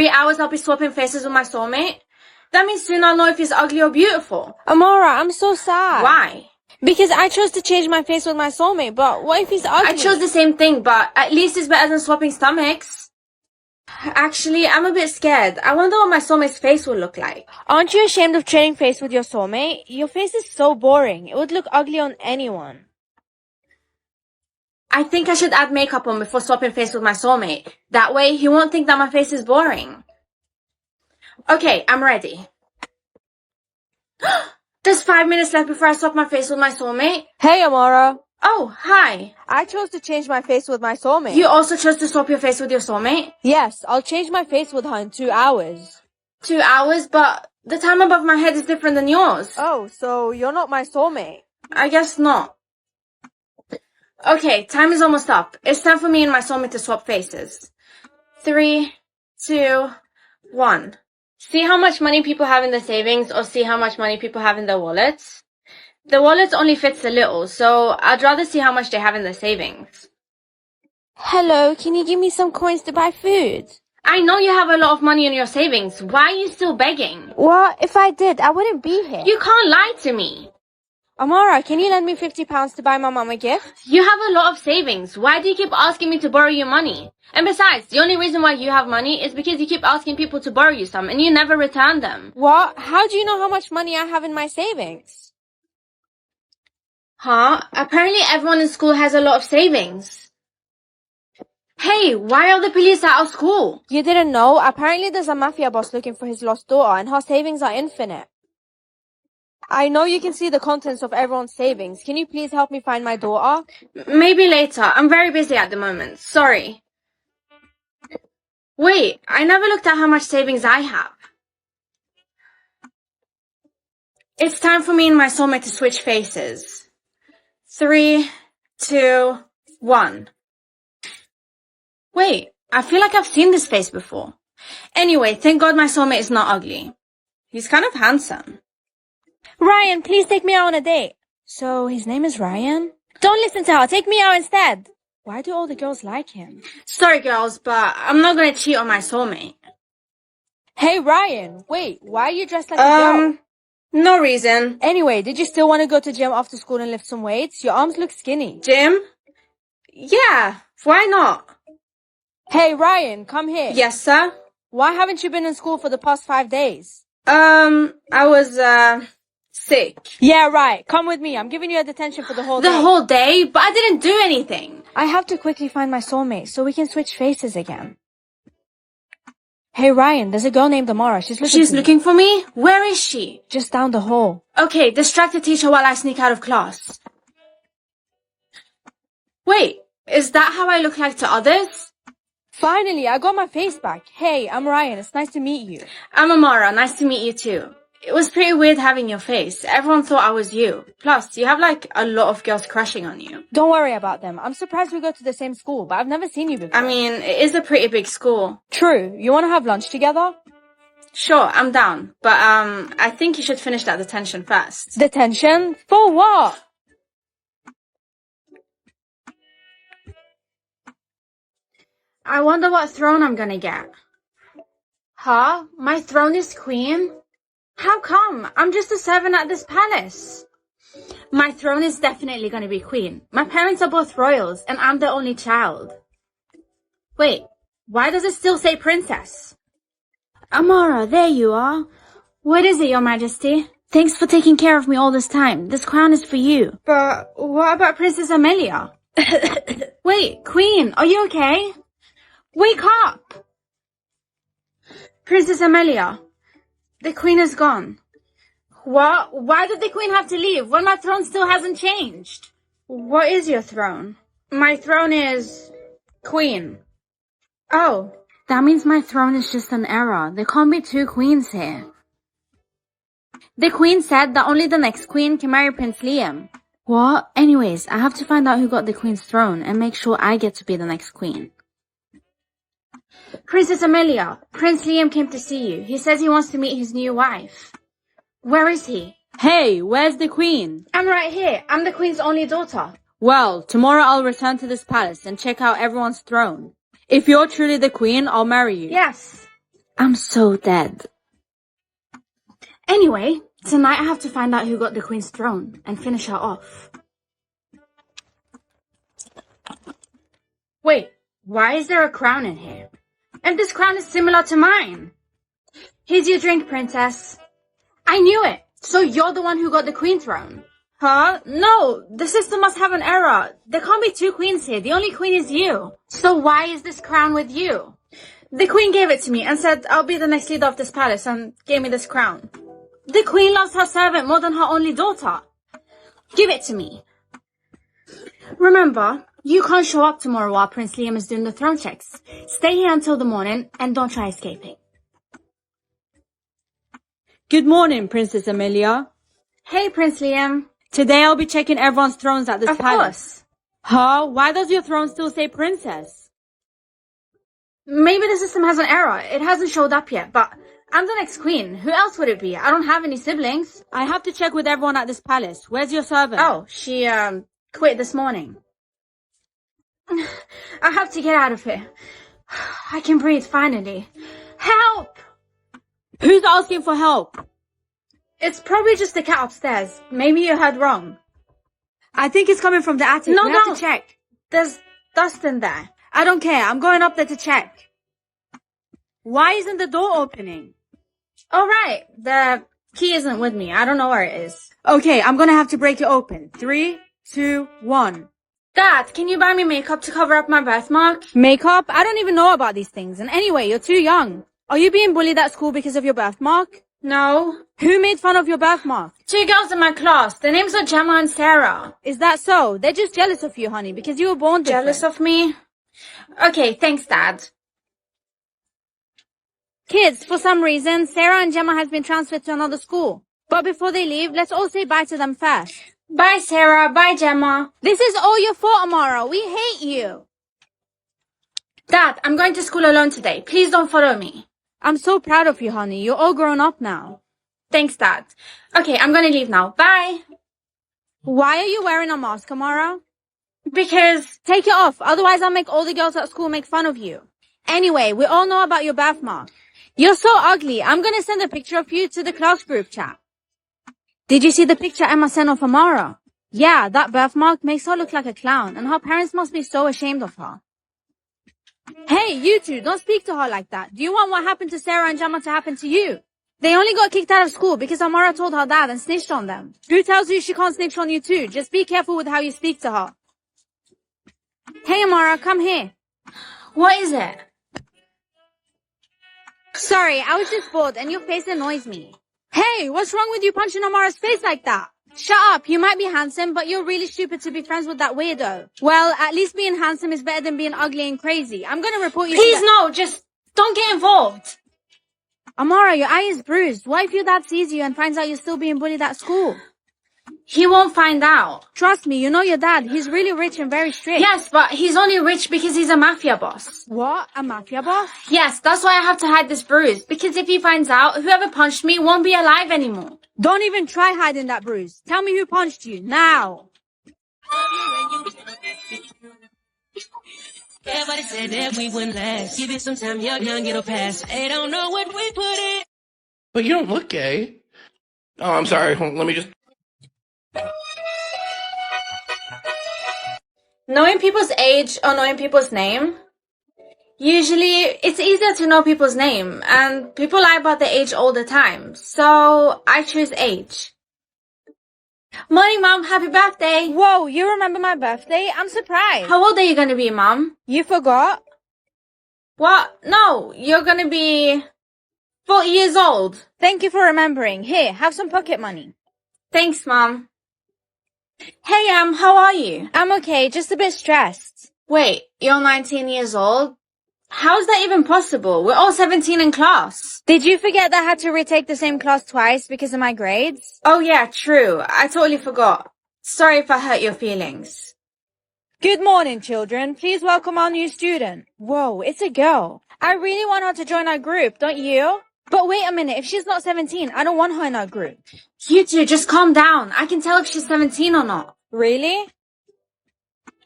3 hours I'll be swapping faces with my soulmate? That means soon I'll know if he's ugly or beautiful. Amara, I'm so sad. Why? Because I chose to change my face with my soulmate, but what if he's ugly? I chose the same thing, but at least it's better than swapping stomachs. Actually, I'm a bit scared. I wonder what my soulmate's face will look like. Aren't you ashamed of trading face with your soulmate? Your face is so boring. It would look ugly on anyone. I think I should add makeup on before swapping face with my soulmate. That way, he won't think that my face is boring. Okay, I'm ready. There's 5 minutes left before I swap my face with my soulmate. Hey, Amara. Oh, hi. I chose to change my face with my soulmate. You also chose to swap your face with your soulmate? Yes, I'll change my face with her in 2 hours. 2 hours? But the time above my head is different than yours. Oh, so you're not my soulmate? I guess not. Okay, time is almost up. It's time for me and my soulmate to swap faces. 3, 2, 1. See how much money people have in their savings or see how much money people have in their wallets? The wallet only fits a little, so I'd rather see how much they have in their savings. Hello, can you give me some coins to buy food? I know you have a lot of money in your savings. Why are you still begging? Well, if I did, I wouldn't be here. You can't lie to me. Amara, can you lend me £50 to buy my mum a gift? You have a lot of savings. Why do you keep asking me to borrow you money? And besides, the only reason why you have money is because you keep asking people to borrow you some and you never return them. What? How do you know how much money I have in my savings? Huh? Apparently everyone in school has a lot of savings. Hey, why are the police at our school? You didn't know? Apparently there's a mafia boss looking for his lost daughter and her savings are infinite. I know you can see the contents of everyone's savings. Can you please help me find my daughter? Maybe later. I'm very busy at the moment. Sorry. Wait, I never looked at how much savings I have. It's time for me and my soulmate to switch faces. 3, 2, 1. Wait, I feel like I've seen this face before. Anyway, thank God my soulmate is not ugly. He's kind of handsome. Ryan, please take me out on a date. So, his name is Ryan? Don't listen to her. Take me out instead. Why do all the girls like him? Sorry, girls, but I'm not gonna cheat on my soulmate. Hey, Ryan. Wait, why are you dressed like a girl? No reason. Anyway, did you still want to go to gym after school and lift some weights? Your arms look skinny. Gym? Yeah, why not? Hey, Ryan, come here. Yes, sir? Why haven't you been in school for the past 5 days? I was, sick. Yeah, right. Come with me. I'm giving you a detention for the whole day. The whole day? But I didn't do anything. I have to quickly find my soulmate so we can switch faces again. Hey, Ryan, there's a girl named Amara. She's looking for me? Where is she? Just down the hall. Okay, distract the teacher while I sneak out of class. Wait, is that how I look like to others? Finally, I got my face back. Hey, I'm Ryan. It's nice to meet you. I'm Amara. Nice to meet you too. It was pretty weird having your face. Everyone thought I was you. Plus, you have like a lot of girls crushing on you. Don't worry about them. I'm surprised we go to the same school, but I've never seen you before. I mean, it is a pretty big school. True. You want to have lunch together? Sure, I'm down. But, I think you should finish that detention first. Detention? For what? I wonder what throne I'm gonna get. Huh? My throne is queen? How come? I'm just a servant at this palace. My throne is definitely gonna be queen. My parents are both royals, and I'm the only child. Wait, why does it still say princess? Amara, there you are. What is it, your majesty? Thanks for taking care of me all this time. This crown is for you. But what about Princess Amelia? Wait, queen, are you okay? Wake up! Princess Amelia. The queen is gone. What? Why did the queen have to leave when my throne still hasn't changed? What is your throne? My throne is queen. Oh, that means my throne is just an error. There can't be 2 queens here. The queen said that only the next queen can marry Prince Liam. What? Anyways, I have to find out who got the queen's throne and make sure I get to be the next queen. Princess Amelia, Prince Liam came to see you. He says he wants to meet his new wife. Where is he? Hey, where's the queen? I'm right here. I'm the queen's only daughter. Well, tomorrow I'll return to this palace and check out everyone's throne. If you're truly the queen, I'll marry you. Yes. I'm so dead. Anyway, tonight I have to find out who got the queen's throne and finish her off. Wait, why is there a crown in here? And this crown is similar to mine. Here's your drink, princess. I knew it. So you're the one who got the queen throne. Huh? No, the system must have an error. There can't be two queens here. The only queen is you. So why is this crown with you? The queen gave it to me and said I'll be the next leader of this palace and gave me this crown. The queen loves her servant more than her only daughter. Give it to me. Remember, you can't show up tomorrow while Prince Liam is doing the throne checks. Stay here until the morning and don't try escaping. Good morning, Princess Amelia. Hey, Prince Liam. Today I'll be checking everyone's thrones at this palace. Of course. Huh? Why does your throne still say princess? Maybe the system has an error. It hasn't showed up yet, but I'm the next queen. Who else would it be? I don't have any siblings. I have to check with everyone at this palace. Where's your servant? Oh, she quit this morning. I have to get out of here. I can breathe finally. Help! Who's asking for help? It's probably just the cat upstairs. Maybe you heard wrong. I think it's coming from the attic. No, we have to check. There's dust in there. I don't care. I'm going up there to check. Why isn't the door opening? All right. The key isn't with me. I don't know where it is. Okay, I'm gonna have to break it open. 3, 2, 1. Dad, can you buy me makeup to cover up my birthmark? Makeup? I don't even know about these things. And anyway, you're too young. Are you being bullied at school because of your birthmark? No. Who made fun of your birthmark? 2 girls in my class. Their names are Gemma and Sarah. Is that so? They're just jealous of you, honey, because you were born different. Jealous of me? Okay, thanks, Dad. Kids, for some reason, Sarah and Gemma have been transferred to another school. But before they leave, let's all say bye to them first. Bye, Sarah. Bye, Gemma. This is all your fault, Amara. We hate you. Dad, I'm going to school alone today. Please don't follow me. I'm so proud of you, honey. You're all grown up now. Thanks, Dad. Okay, I'm going to leave now. Bye. Why are you wearing a mask, Amara? Because... Take it off. Otherwise, I'll make all the girls at school make fun of you. Anyway, we all know about your birthmark. You're so ugly. I'm going to send a picture of you to the class group chat. Did you see the picture Emma sent of Amara? Yeah, that birthmark makes her look like a clown, and her parents must be so ashamed of her. Hey, you two, don't speak to her like that. Do you want what happened to Sarah and Gemma to happen to you? They only got kicked out of school because Amara told her dad and snitched on them. Who tells you she can't snitch on you too? Just be careful with how you speak to her. Hey, Amara, come here. What is it? Sorry, I was just bored and your face annoys me. Hey, what's wrong with you punching Amara's face like that? Shut up, you might be handsome, but you're really stupid to be friends with that weirdo. Well, at least being handsome is better than being ugly and crazy. I'm gonna report you Please no, just don't get involved. Amara, your eye is bruised. What if your dad sees you and finds out you're still being bullied at school? He won't find out. Trust me, you know your dad. He's really rich and very strict. Yes, but he's only rich because he's a mafia boss. What? A mafia boss? Yes, that's why I have to hide this bruise. Because if he finds out, whoever punched me won't be alive anymore. Don't even try hiding that bruise. Tell me who punched you, now. Everybody said that we wouldn't last. Give it some time, young, it'll pass. They don't know what we put in. But you don't look gay. Oh, I'm sorry. Let me just... Knowing people's age or knowing people's name? Usually, it's easier to know people's name, and people lie about their age all the time, so I choose age. Morning, Mom. Happy birthday. Whoa, you remember my birthday? I'm surprised. How old are you going to be, Mom? You forgot? What? No, you're going to be 40 years old. Thank you for remembering. Here, have some pocket money. Thanks, Mom. Hey, how are you? I'm okay, just a bit stressed. Wait, you're 19 years old? How's that even possible? We're all 17 in class. Did you forget that I had to retake the same class twice because of my grades? Oh yeah, true. I totally forgot. Sorry if I hurt your feelings. Good morning, children. Please welcome our new student. Whoa, it's a girl. I really want her to join our group, don't you? But wait a minute, if she's not 17, I don't want her in our group. You two, just calm down. I can tell if she's 17 or not. Really?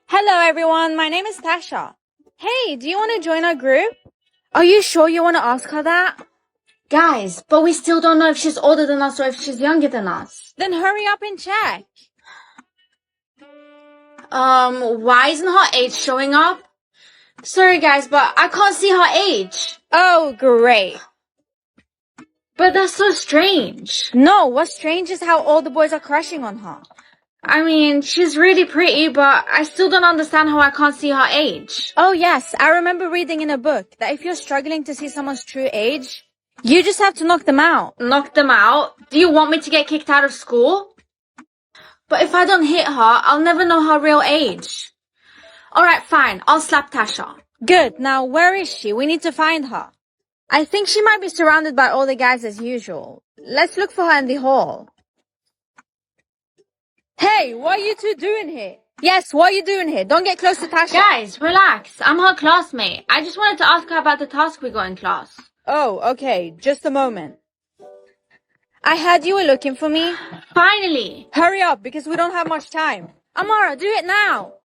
Hello, everyone. My name is Tasha. Hey, do you want to join our group? Are you sure you want to ask her that? Guys, but we still don't know if she's older than us or if she's younger than us. Then hurry up and check. Why isn't her age showing up? Sorry guys, but I can't see her age. Oh, great. But that's so strange. No, what's strange is how all the boys are crushing on her. I mean, she's really pretty, but I still don't understand how I can't see her age. Oh yes, I remember reading in a book that if you're struggling to see someone's true age, you just have to knock them out. Knock them out? Do you want me to get kicked out of school? But if I don't hit her, I'll never know her real age. Alright, fine. I'll slap Tasha. Good, now where is she? We need to find her. I think she might be surrounded by all the guys as usual. Let's look for her in the hall. Hey, what are you two doing here? Yes, what are you doing here? Don't get close to Tasha. Guys, relax. I'm her classmate. I just wanted to ask her about the task we got in class. Oh, okay, just a moment. I heard you were looking for me. Finally! Hurry up, because we don't have much time. Amara, do it now.